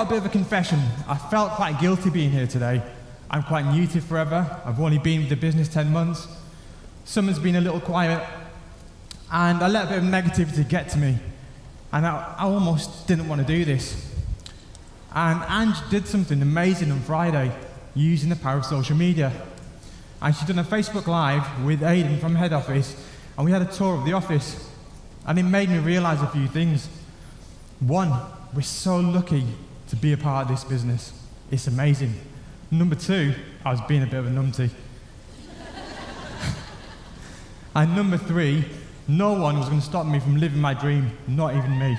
a bit of a confession. I felt quite guilty being here today. I'm quite new to Forever. I've only been with the business 10 months. Summer's been a little quiet, and I let a bit of negativity get to me. And I almost didn't want to do this. And Ange did something amazing on Friday using the power of social media. And she done a Facebook Live with Aidan from head office, and we had a tour of the office. And it made me realize a few things. One, we're so lucky to be a part of this business. It's amazing. Number two, I was being a bit of a numpty. And number three, no one was going to stop me from living my dream, not even me.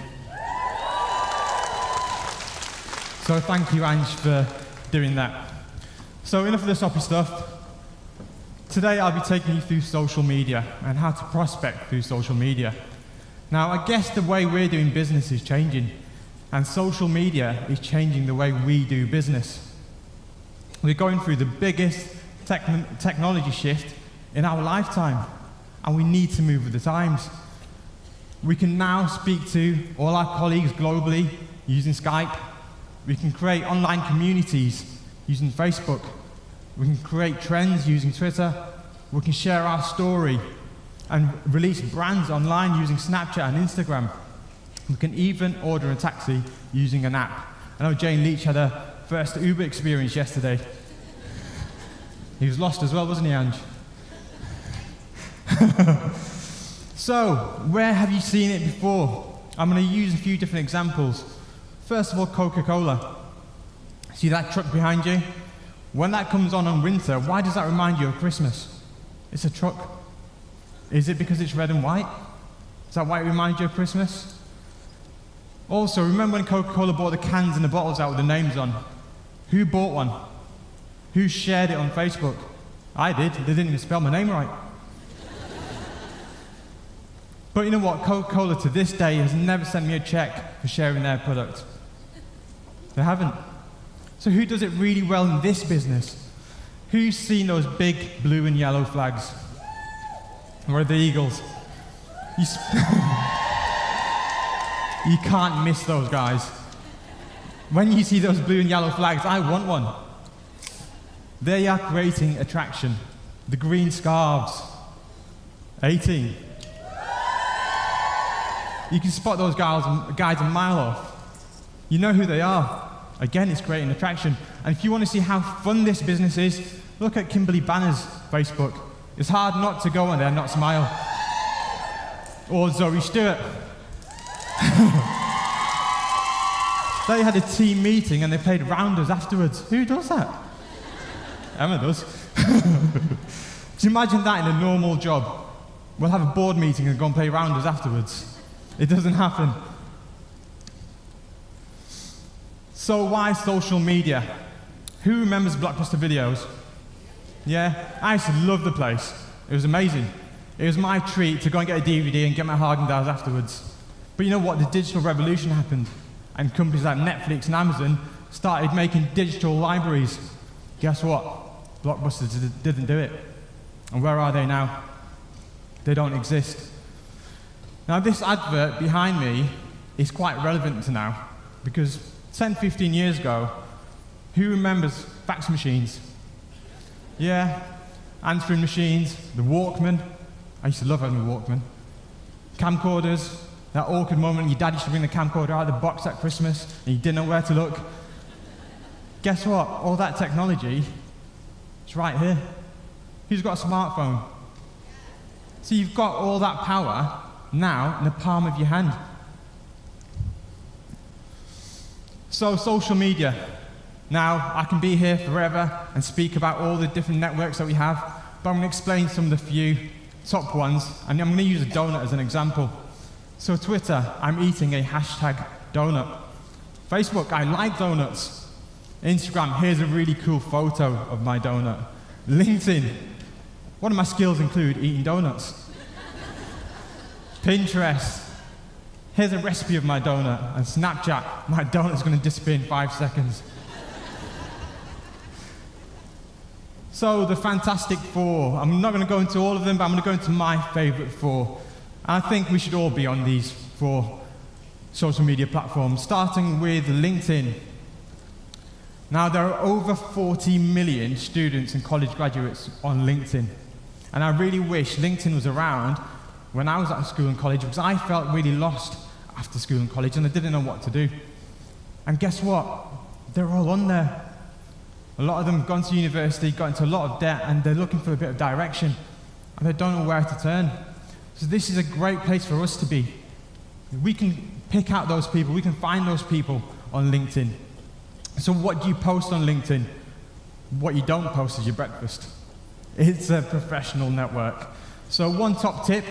So thank you, Ange, for doing that. So enough of the soppy stuff. Today I'll be taking you through social media and how to prospect through social media. Now, I guess the way we're doing business is changing, and social media is changing the way we do business. We're going through the biggest technology shift in our lifetime, and we need to move with the times. We can now speak to all our colleagues globally using Skype. We can create online communities using Facebook. We can create trends using Twitter. We can share our story and release brands online using Snapchat and Instagram. We can even order a taxi using an app. I know Jane Leach had her first Uber experience yesterday. He was lost as well, wasn't he, Ange? So, where have you seen it before? I'm going to use a few different examples. First of all, Coca-Cola. See that truck behind you? When that comes on winter, why does that remind you of Christmas? It's a truck. Is it because it's red and white? Is that why it reminds you of Christmas? Also, remember when Coca-Cola bought the cans and the bottles out with the names on? Who bought one? Who shared it on Facebook? I did. They didn't even spell my name right. But you know what? Coca-Cola to this day has never sent me a check for sharing their product. They haven't. So who does it really well in this business? Who's seen those big blue and yellow flags? Where are the Eagles? You can't miss those guys. When you see those blue and yellow flags, I want one. They are creating attraction. The green scarves. 18. You can spot those guys a mile off. You know who they are. Again, it's creating attraction. And if you want to see how fun this business is, look at Kimberly Banner's Facebook. It's hard not to go on there and not smile. Or Zoe Stewart. They had a team meeting and they played rounders afterwards. Who does that? Emma does. Do you imagine that in a normal job? We'll have a board meeting and go and play rounders afterwards. It doesn't happen. So why social media? Who remembers Blockbuster videos? Yeah, I used to love the place. It was amazing. It was my treat to go and get a DVD and get my Haagen-Dazs afterwards. But you know what? The digital revolution happened, and companies like Netflix and Amazon started making digital libraries. Guess what? Blockbuster didn't do it. And where are they now? They don't exist. Now this advert behind me is quite relevant to now, because 10, 15 years ago, who remembers fax machines? Yeah, answering machines, the Walkman. I used to love having a Walkman. Camcorders, that awkward moment your dad used to bring the camcorder out of the box at Christmas and you didn't know where to look. Guess what? All that technology is right here. Who's got a smartphone? So you've got all that power now in the palm of your hand. So social media. Now, I can be here forever and speak about all the different networks that we have, but I'm going to explain some of the few top ones, and I'm going to use a donut as an example. So Twitter, I'm eating a hashtag donut. Facebook, I like donuts. Instagram, here's a really cool photo of my donut. LinkedIn, one of my skills include eating donuts. Pinterest, here's a recipe of my donut. And Snapchat, my donut's going to disappear in 5 seconds. So the Fantastic Four, I'm not going to go into all of them, but I'm going to go into my favorite four. And I think we should all be on these 4 social media platforms, starting with LinkedIn. Now, there are over 40 million students and college graduates on LinkedIn. And I really wish LinkedIn was around when I was at school and college, because I felt really lost after school and college and I didn't know what to do. And guess what? They're all on there. A lot of them have gone to university, got into a lot of debt, and they're looking for a bit of direction, and they don't know where to turn. So this is a great place for us to be. We can pick out those people, we can find those people on LinkedIn. So what do you post on LinkedIn? What you don't post is your breakfast. It's a professional network. So one top tip,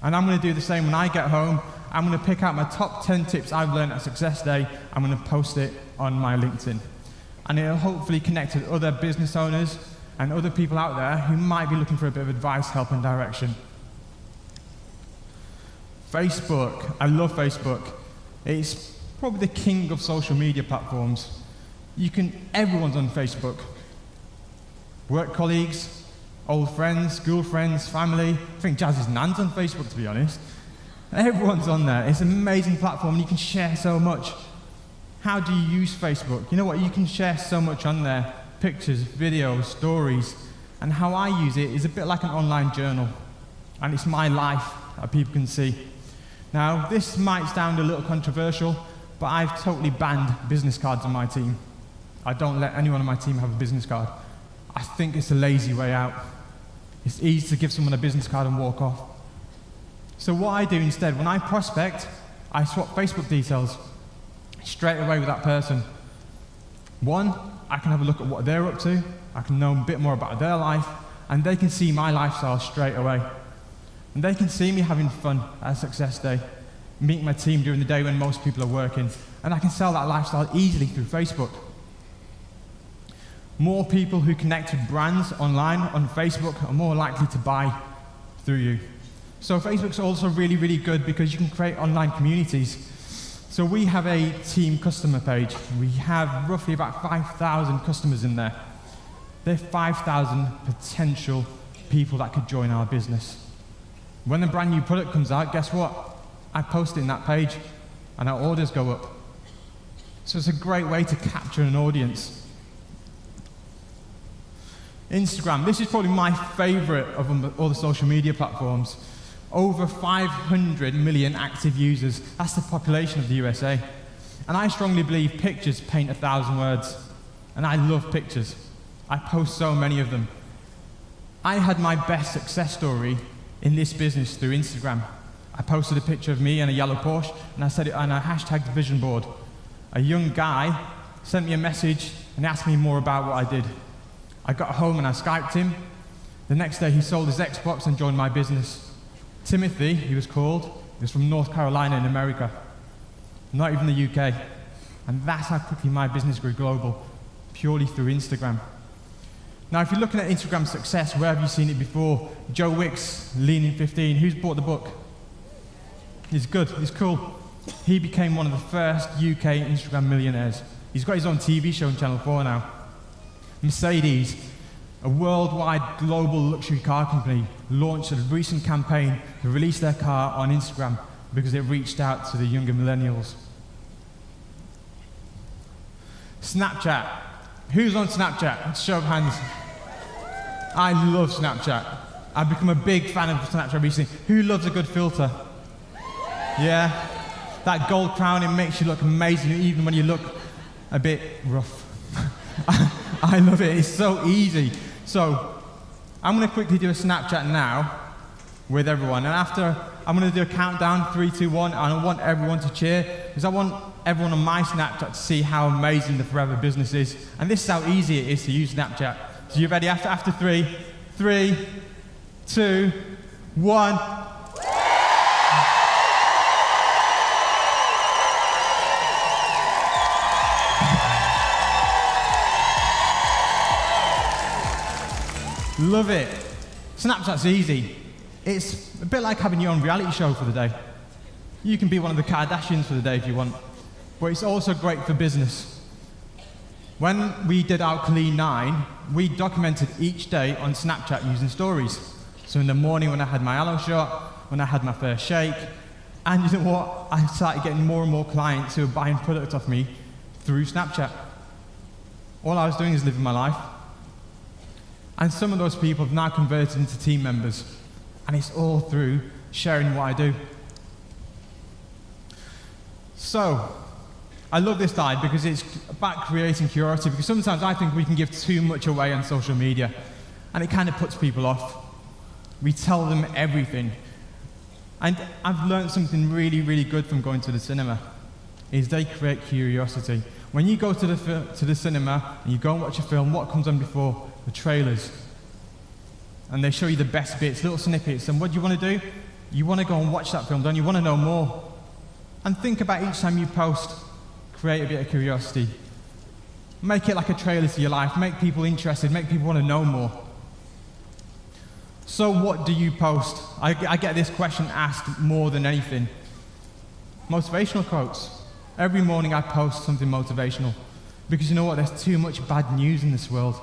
and I'm going to do the same when I get home, I'm going to pick out my top 10 tips I've learned at Success Day, I'm going to post it on my LinkedIn. And it'll hopefully connect with other business owners and other people out there who might be looking for a bit of advice, help, and direction. Facebook. I love Facebook. It's probably the king of social media platforms. Everyone's on Facebook. Work colleagues, old friends, school friends, family. I think Jazz's nan's on Facebook, to be honest. Everyone's on there. It's an amazing platform, and you can share so much. How do you use Facebook? You know what? You can share so much on there. Pictures, videos, stories. And how I use it is a bit like an online journal. And it's my life that people can see. Now, this might sound a little controversial, but I've totally banned business cards on my team. I don't let anyone on my team have a business card. I think it's a lazy way out. It's easy to give someone a business card and walk off. So what I do instead, when I prospect, I swap Facebook details straight away with that person. One, I can have a look at what they're up to, I can know a bit more about their life, and they can see my lifestyle straight away. And they can see me having fun at a Success Day, meeting my team during the day when most people are working, and I can sell that lifestyle easily through Facebook. More people who connect with brands online on Facebook are more likely to buy through you. So Facebook's also really, really good because you can create online communities. So we have a team customer page. We have roughly about 5,000 customers in there. They're 5,000 potential people that could join our business. When a brand new product comes out, guess what? I post it in that page and our orders go up. So it's a great way to capture an audience. Instagram, this is probably my favorite of all the social media platforms. Over 500 million active users. That's the population of the USA. And I strongly believe pictures paint 1,000 words. And I love pictures. I post so many of them. I had my best success story in this business through Instagram. I posted a picture of me in a yellow Porsche, and I said it on a hashtag vision board. A young guy sent me a message and asked me more about what I did. I got home and I Skyped him. The next day he sold his Xbox and joined my business. Timothy, he was called. He was from North Carolina in America, not even the UK. And that's how quickly my business grew global, purely through Instagram. Now, if you're looking at Instagram success, where have you seen it before? Joe Wicks, Lean in 15. Who's bought the book? He's good, he's cool. He became one of the first UK Instagram millionaires. He's got his own TV show on Channel 4 now. Mercedes, a worldwide global luxury car company, launched a recent campaign to release their car on Instagram because it reached out to the younger millennials. Snapchat. Who's on Snapchat? Show of hands. I love Snapchat. I've become a big fan of Snapchat recently. Who loves a good filter? Yeah? That gold crown, it makes you look amazing even when you look a bit rough. I love it. It's so easy. So, I'm going to quickly do a Snapchat now with everyone. And after, I'm going to do a countdown, 3, 2, 1, and I want everyone to cheer, because I want everyone on my Snapchat to see how amazing the Forever Business is. And this is how easy it is to use Snapchat. So you ready? After 3, 3, 2, 1. Love it. Snapchat's easy. It's a bit like having your own reality show for the day. You can be one of the Kardashians for the day if you want. But it's also great for business. When we did our Clean 9, we documented each day on Snapchat using stories. So in the morning when I had my aloe shot, when I had my first shake, and you know what? I started getting more and more clients who were buying products off me through Snapchat. All I was doing is living my life. And some of those people have now converted into team members. And it's all through sharing what I do. So, I love this slide because it's about creating curiosity, because sometimes I think we can give too much away on social media, and it kind of puts people off. We tell them everything. And I've learned something really, really good from going to the cinema, is they create curiosity. When you go to the cinema and you go and watch a film, what comes on before? The trailers. And they show you the best bits, little snippets. And what do you want to do? You want to go and watch that film, don't you? You want to know more. And think about each time you post, create a bit of curiosity. Make it like a trailer to your life. Make people interested. Make people want to know more. So what do you post? I get this question asked more than anything. Motivational quotes. Every morning I post something motivational. Because you know what? There's too much bad news in this world.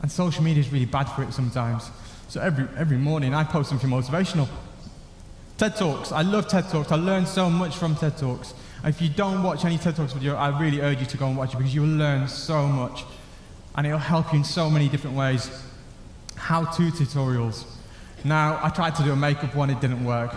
And social media is really bad for it sometimes. So every morning I post something motivational. TED Talks. I love TED Talks. I learn so much from TED Talks. And if you don't watch any TED Talks video, I really urge you to go and watch it, because you'll learn so much. And it'll help you in so many different ways. How-to tutorials. Now, I tried to do a makeup one, it didn't work.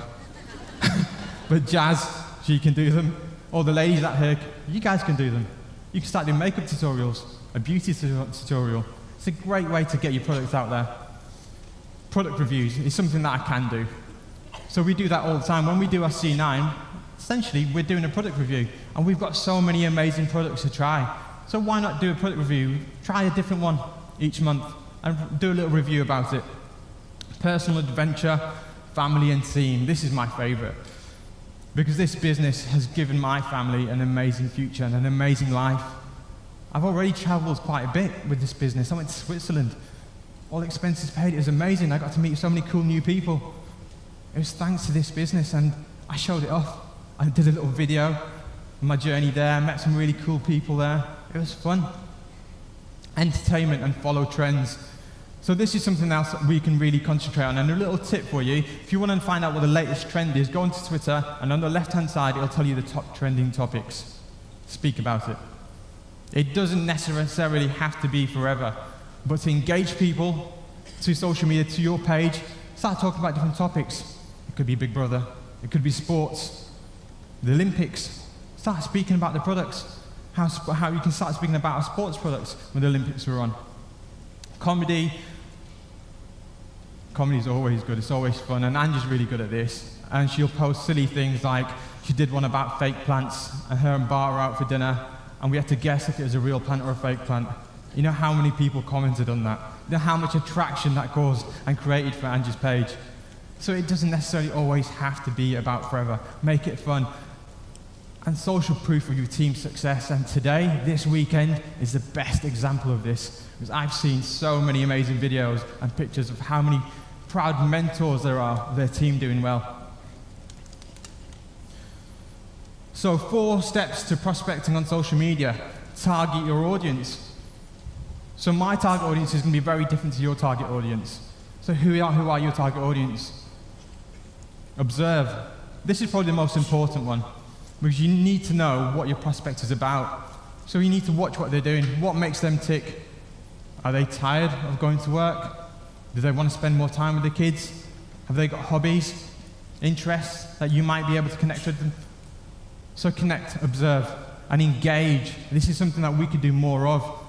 But Jazz, she can do them. All the ladies out here, you guys can do them. You can start doing makeup tutorials, a beauty tutorial. It's a great way to get your products out there. Product reviews is something that I can do. So we do that all the time. When we do our C9, essentially we're doing a product review. And we've got so many amazing products to try. So why not do a product review? Try a different one each month and do a little review about it. Personal adventure, family and team. This is my favorite. Because this business has given my family an amazing future and an amazing life. I've already traveled quite a bit with this business. I went to Switzerland. All expenses paid. It was amazing. I got to meet so many cool new people. It was thanks to this business, and I showed it off. I did a little video of my journey there, met some really cool people there. It was fun. Entertainment and follow trends. So this is something else that we can really concentrate on. And a little tip for you, if you want to find out what the latest trend is, go onto Twitter, and on the left-hand side, it'll tell you the top trending topics. Speak about it. It doesn't necessarily have to be forever, but to engage people to social media, to your page, start talking about different topics. It could be Big Brother, it could be sports, the Olympics. Start speaking about the products, how you can start speaking about our sports products when the Olympics were on. Comedy is always good, it's always fun, and Angie's really good at this. And she'll post silly things like, she did one about fake plants, and her and Bart were out for dinner, and we had to guess if it was a real plant or a fake plant. You know how many people commented on that? You know how much attraction that caused and created for Angie's page? So it doesn't necessarily always have to be about forever. Make it fun. And social proof of your team's success. And today, this weekend, is the best example of this. Because I've seen so many amazing videos and pictures of how many proud mentors there are of their team doing well. So 4 steps to prospecting on social media. Target your audience. So my target audience is going to be very different to your target audience. So who are your target audience? Observe. This is probably the most important one, because you need to know what your prospect is about. So you need to watch what they're doing. What makes them tick? Are they tired of going to work? Do they want to spend more time with their kids? Have they got hobbies, interests that you might be able to connect with them? So connect, observe, and engage. This is something that we could do more of.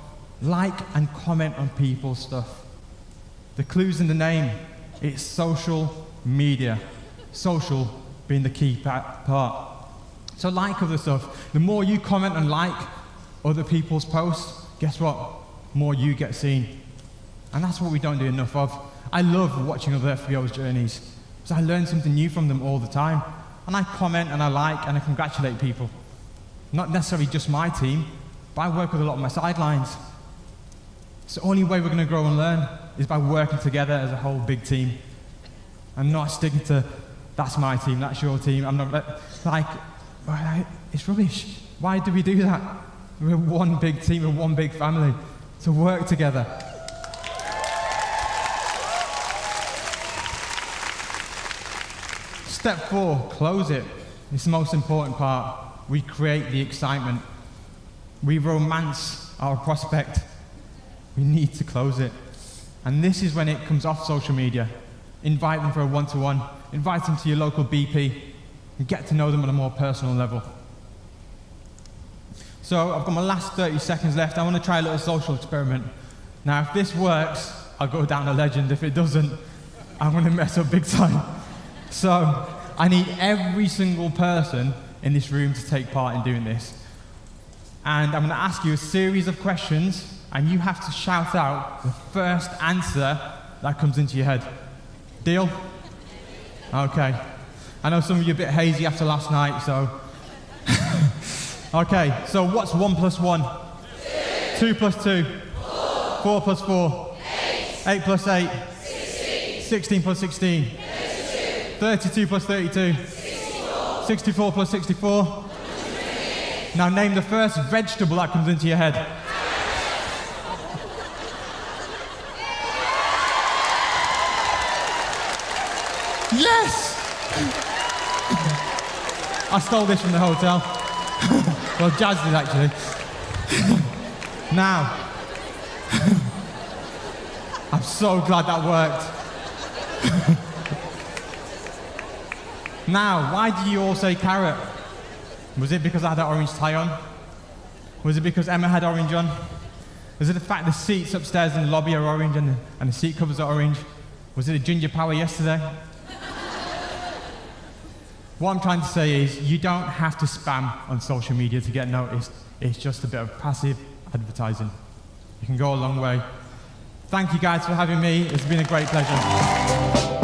Like and comment on people's stuff. The clue's in the name. It's social media. Social being the key part. So like other stuff. The more you comment and like other people's posts, guess what? More you get seen. And that's what we don't do enough of. I love watching other FBO's journeys, because I learn something new from them all the time. And I comment and I like and I congratulate people. Not necessarily just my team, but I work with a lot of my sidelines. So the only way we're going to grow and learn is by working together as a whole big team. And not sticking to, that's my team, that's your team. I'm not like, it's rubbish. Why do we do that? We're one big team, we're one big family. To work together. Step 4, close it. It's the most important part. We create the excitement. We romance our prospect. We need to close it. And this is when it comes off social media. Invite them for a one-to-one, invite them to your local BP, and get to know them on a more personal level. So I've got my last 30 seconds left. I want to try a little social experiment. Now, if this works, I'll go down a legend. If it doesn't, I'm going to mess up big time. So I need every single person in this room to take part in doing this. And I'm going to ask you a series of questions, and you have to shout out the first answer that comes into your head. Deal? Okay. I know some of you are a bit hazy after last night, so... Okay, so what's 1 plus 1? 2 plus 2? 4 plus 4? 8 plus 8? 16 plus 16? 32 plus 32? 64 plus 64? Now name the first vegetable that comes into your head. Yes! I stole this from the hotel. Well, Jazz did actually. Now, I'm so glad that worked. Now, why did you all say carrot? Was it because I had an orange tie on? Was it because Emma had orange on? Was it the fact the seats upstairs in the lobby are orange and the seat covers are orange? Was it a ginger power yesterday? What I'm trying to say is, you don't have to spam on social media to get noticed. It's just a bit of passive advertising. You can go a long way. Thank you guys for having me. It's been a great pleasure.